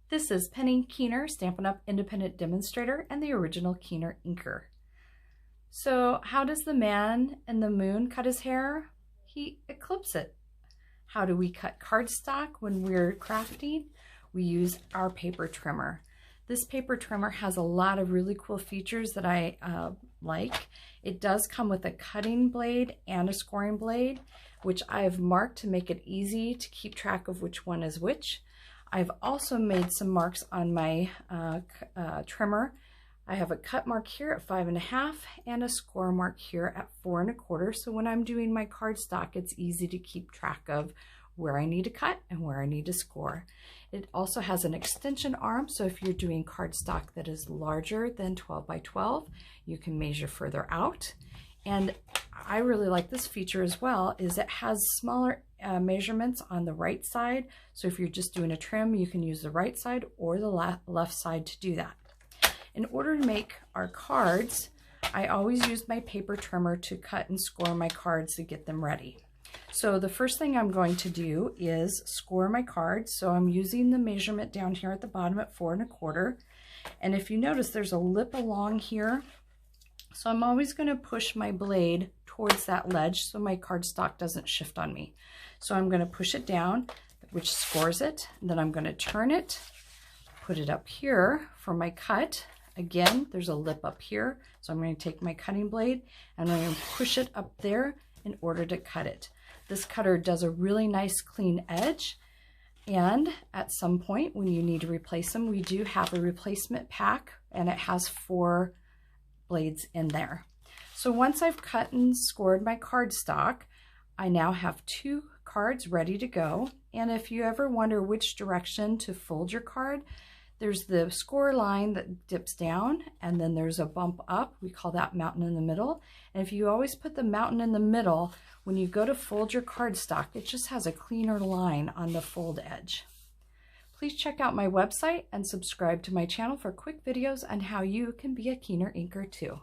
This is Penny Keener, Stampin' Up! Independent Demonstrator and the original KeenerINKer. So how does the man in the moon cut his hair? He eclipses it. How do we cut cardstock when we're crafting? We use our paper trimmer. This paper trimmer has a lot of really cool features that I like. It does come with a cutting blade and a scoring blade, which I've marked to make it easy to keep track of which one is which. I've also made some marks on my trimmer. I have a cut mark here at 5.5 and a score mark here at 4.25. So when I'm doing my cardstock, it's easy to keep track of where I need to cut and where I need to score. It also has an extension arm, so if you're doing cardstock that is larger than 12 by 12, you can measure further out. And I really like this feature as well, is it has smaller measurements on the right side. So if you're just doing a trim, you can use the right side or the left side to do that. In order to make our cards, I always use my paper trimmer to cut and score my cards to get them ready. So the first thing I'm going to do is score my cards. So I'm using the measurement down here at the bottom at 4.25. And if you notice, there's a lip along here. So I'm always going to push my blade towards that ledge so my cardstock doesn't shift on me. So I'm going to push it down, which scores it. Then I'm going to turn it, put it up here for my cut. Again, there's a lip up here. So I'm going to take my cutting blade and I'm going to push it up there in order to cut it. This cutter does a really nice clean edge. And at some point when you need to replace them, we do have a replacement pack and it has 4 blades in there. So once I've cut and scored my cardstock, I now have 2 cards ready to go. And if you ever wonder which direction to fold your card, there's the score line that dips down and then there's a bump up. We call that mountain in the middle. And if you always put the mountain in the middle, when you go to fold your cardstock, it just has a cleaner line on the fold edge. Please check out my website and subscribe to my channel for quick videos on how you can be a KeenerINKer too.